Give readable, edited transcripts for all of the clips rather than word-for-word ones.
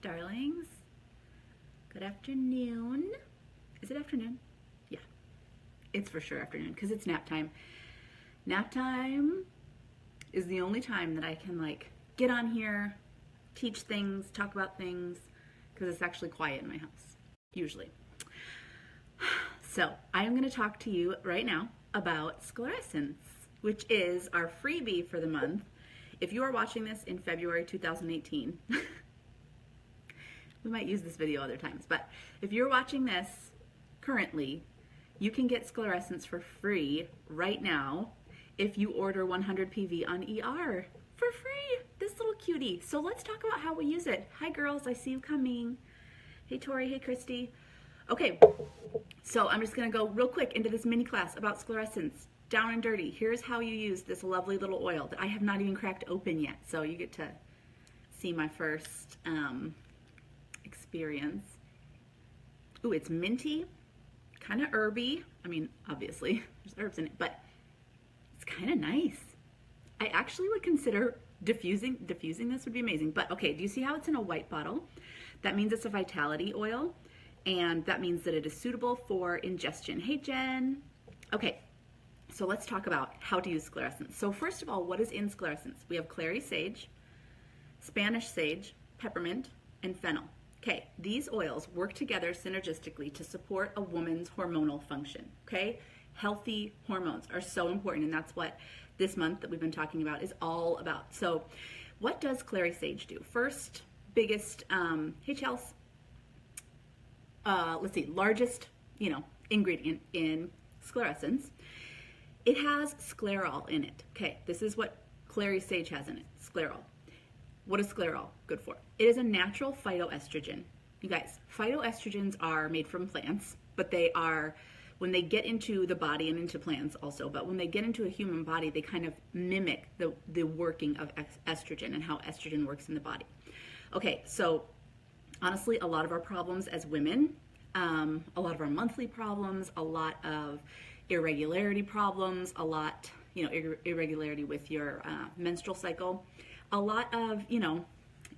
darlings. Good afternoon. Is it afternoon? Yeah, it's for sure afternoon because it's nap time. Nap time is the only time that I can like get on here, teach things, talk about things, because it's actually quiet in my house, usually. So I am going to talk to you right now about Sclaressence, which is our freebie for the month. If you are watching this in February 2018, we might use this video other times, but if you're watching this currently, you can get Sclaressence for free right now if you order 100 PV on ER for free. This little cutie. So let's talk about how we use it. Hi girls, I see you coming. Hey Tori, hey Christy. Okay, so I'm just gonna go real quick into this mini class about Sclaressence. Down and dirty. Here's how you use this lovely little oil that I have not even cracked open yet. So you get to see my first experience. Ooh, it's minty, kind of herby. I mean, obviously there's herbs in it, but it's kind of nice. I actually would consider diffusing this would be amazing. But okay, do you see how it's in a white bottle? That means it's a vitality oil, and that means that it is suitable for ingestion. Hey Jen. Okay. So let's talk about how to use Sclaressence. So first of all, what is in Sclaressence? We have clary sage, Spanish sage, peppermint, and fennel. Okay, these oils work together synergistically to support a woman's hormonal function, okay? Healthy hormones are so important, and that's what this month that we've been talking about is all about. So what does clary sage do? First, biggest, hey Chels, let's see, largest, ingredient in Sclaressence. It has sclarol in it. Okay, this is what clary sage has in it, sclarol. What is sclarol good for? It is a natural phytoestrogen. You guys, phytoestrogens are made from plants, but they are, when they get into the body and into plants also, but when they get into a human body, they kind of mimic the working of estrogen and how estrogen works in the body. Okay, so honestly, a lot of our problems as women, a lot of our monthly problems, a lot of irregularity problems, a lot, irregularity with your menstrual cycle, a lot of,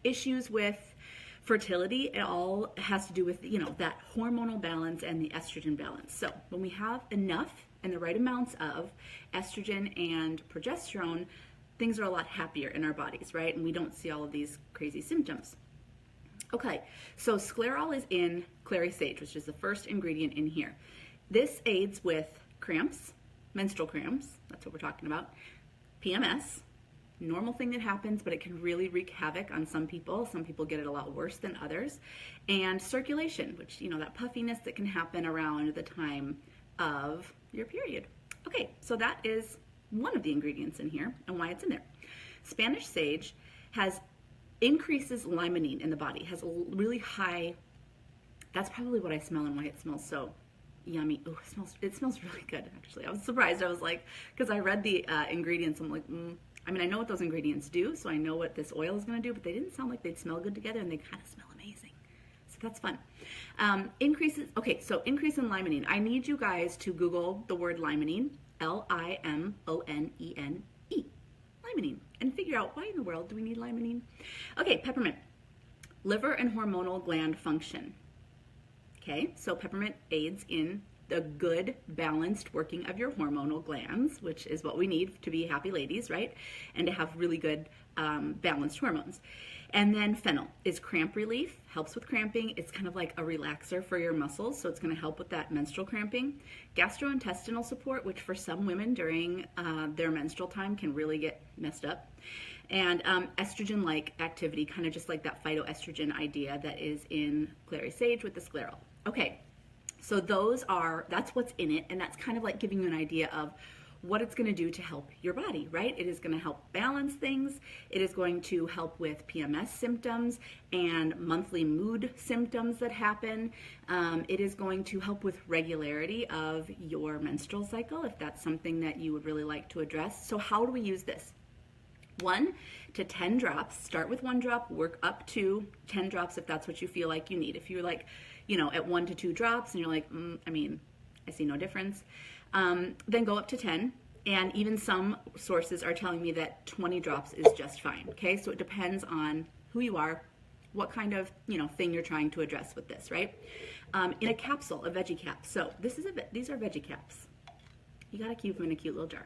issues with fertility. It all has to do with, that hormonal balance and the estrogen balance. So when we have enough and the right amounts of estrogen and progesterone, things are a lot happier in our bodies, right? And we don't see all of these crazy symptoms. Okay, so sclarol is in clary sage, which is the first ingredient in here. This aids with cramps, menstrual cramps, that's what we're talking about, PMS, normal thing that happens, but it can really wreak havoc on some people. Some people get it a lot worse than others. And circulation, which, that puffiness that can happen around the time of your period. Okay, so that is one of the ingredients in here and why it's in there. Spanish sage increases limonene in the body, has a really high, that's probably what I smell and why it smells so yummy. Oh, it smells really good, actually. I was surprised. I was like, because I read the ingredients, I'm like, I mean, I know what those ingredients do, so I know what this oil is going to do, but they didn't sound like they'd smell good together, and they kind of smell amazing. So that's fun. Increase in limonene. I need you guys to Google the word limonene, Limonene, limonene, and figure out why in the world do we need limonene. Okay, peppermint. Liver and hormonal gland function. Okay, so peppermint aids in the good, balanced working of your hormonal glands, which is what we need to be happy ladies, right? And to have really good, balanced hormones. And then fennel is cramp relief, helps with cramping. It's kind of like a relaxer for your muscles, so it's going to help with that menstrual cramping. Gastrointestinal support, which for some women during their menstrual time can really get messed up. And estrogen-like activity, kind of just like that phytoestrogen idea that is in clary sage with the sclarol. Okay, so that's what's in it, and that's kind of like giving you an idea of what it's going to do to help your body, right? It is going to help balance things. It is going to help with PMS symptoms and monthly mood symptoms that happen. It is going to help with regularity of your menstrual cycle, if that's something that you would really like to address. So how do we use this? 1 to 10 drops. Start with 1 drop, work up to 10 drops if that's what you feel like you need. If you're like, at 1 to 2 drops and you're like, I see no difference, then go up to 10. And even some sources are telling me that 20 drops is just fine. Okay, so it depends on who you are, what kind of, thing you're trying to address with this, right? In a capsule, a veggie cap. So these are veggie caps. You gotta keep them in a cute little jar.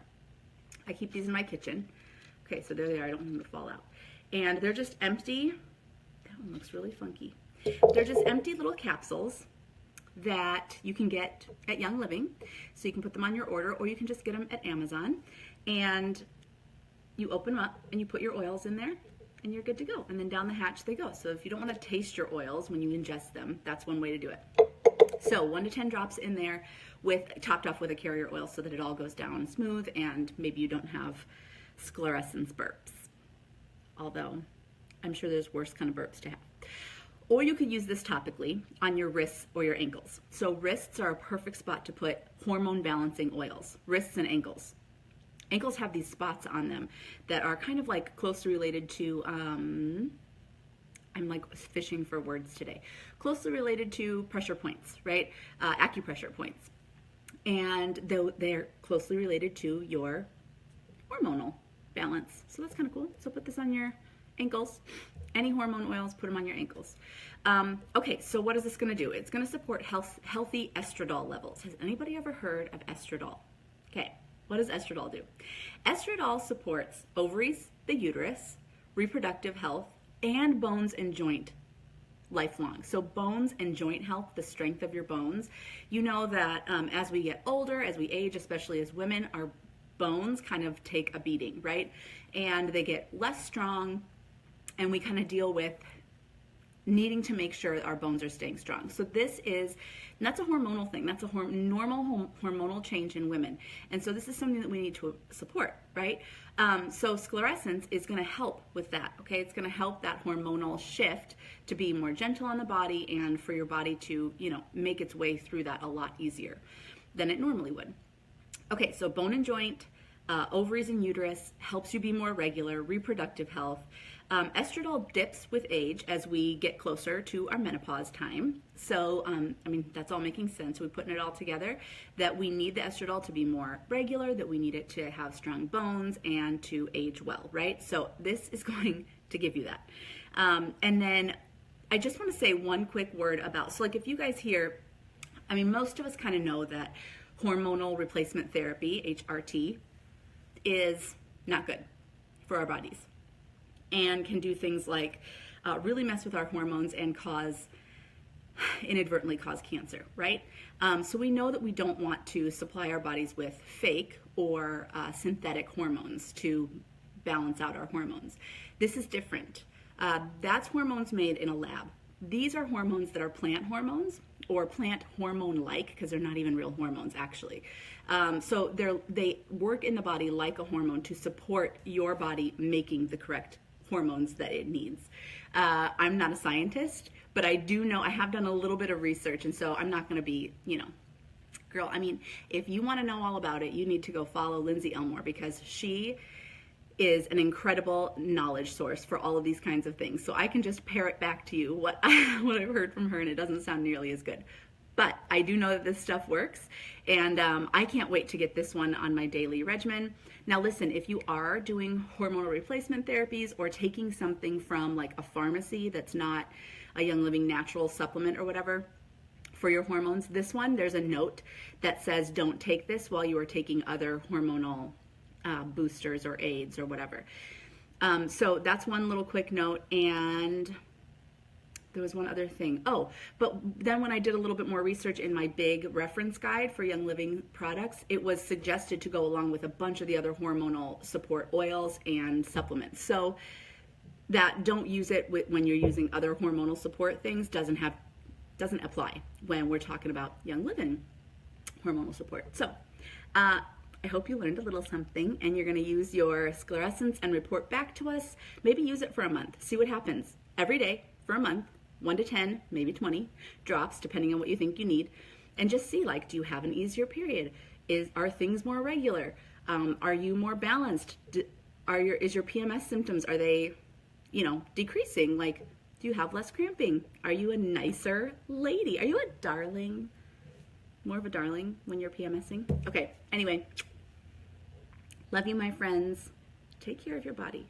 I keep these in my kitchen. Okay, so there they are. I don't want them to fall out. And they're just empty. That one looks really funky. They're just empty little capsules that you can get at Young Living. So you can put them on your order, or you can just get them at Amazon. And you open them up and you put your oils in there and you're good to go. And then down the hatch they go. So if you don't want to taste your oils when you ingest them, that's one way to do it. So 1 to 10 drops in there, topped off with a carrier oil so that it all goes down smooth, and maybe you don't have Sclaressence burps. Although I'm sure there's worse kind of burps to have. Or you could use this topically on your wrists or your ankles. So wrists are a perfect spot to put hormone balancing oils, wrists and ankles. Ankles have these spots on them that are kind of like closely related to, I'm like fishing for words today, closely related to pressure points, right? Acupressure points. And they're closely related to your hormonal balance. So that's kind of cool. So put this on your ankles. Any hormone oils, put them on your ankles. Okay, so what is this going to do? It's going to support healthy estradiol levels. Has anybody ever heard of estradiol? Okay, what does estradiol do? Estradiol supports ovaries, the uterus, reproductive health, and bones and joint lifelong. So bones and joint health, the strength of your bones. You know that as we get older, as we age, especially as women, our bones kind of take a beating, right? And they get less strong, and we kind of deal with needing to make sure our bones are staying strong. So that's a hormonal thing. That's a normal hormonal change in women. And so this is something that we need to support, right? So Sclaressence is going to help with that, okay? It's going to help that hormonal shift to be more gentle on the body and for your body to, make its way through that a lot easier than it normally would. Okay, so bone and joint, ovaries and uterus, helps you be more regular, reproductive health. Estradiol dips with age as we get closer to our menopause time. So, that's all making sense. We're putting it all together that we need the estradiol to be more regular, that we need it to have strong bones and to age well, right? So this is going to give you that. And then I just want to say one quick word about, so like if you guys hear, most of us kind of know that hormonal replacement therapy, HRT, is not good for our bodies and can do things like really mess with our hormones and inadvertently cause cancer, right? So we know that we don't want to supply our bodies with fake or synthetic hormones to balance out our hormones. This is different. That's hormones made in a lab. These are hormones that are plant hormones or plant hormone-like, because they're not even real hormones actually. So they work in the body like a hormone to support your body making the correct hormones that it needs. I'm not a scientist, but I do know, I have done a little bit of research, and so I'm not going to be, girl, if you want to know all about it, you need to go follow Lindsay Elmore, because she is an incredible knowledge source for all of these kinds of things. So I can just parrot back to you what I've heard from her, and it doesn't sound nearly as good. But I do know that this stuff works, and I can't wait to get this one on my daily regimen. Now listen, if you are doing hormonal replacement therapies or taking something from like a pharmacy that's not a Young Living natural supplement or whatever for your hormones, this one, there's a note that says don't take this while you are taking other hormonal boosters or aids or whatever. So that's one little quick note. And there was one other thing. Oh, but then when I did a little bit more research in my big reference guide for Young Living products, it was suggested to go along with a bunch of the other hormonal support oils and supplements. So that don't use it when you're using other hormonal support things doesn't apply when we're talking about Young Living hormonal support. So I hope you learned a little something, and you're going to use your Sclaressence and report back to us. Maybe use it for a month. See what happens. Every day for a month, 1 to 10, maybe 20 drops, depending on what you think you need. And just see, like, do you have an easier period? Are things more regular? Are you more balanced? Is your PMS symptoms, are they, decreasing? Like, do you have less cramping? Are you a nicer lady? Are you a darling? More of a darling when you're PMSing? Okay, anyway. Love you, my friends. Take care of your body.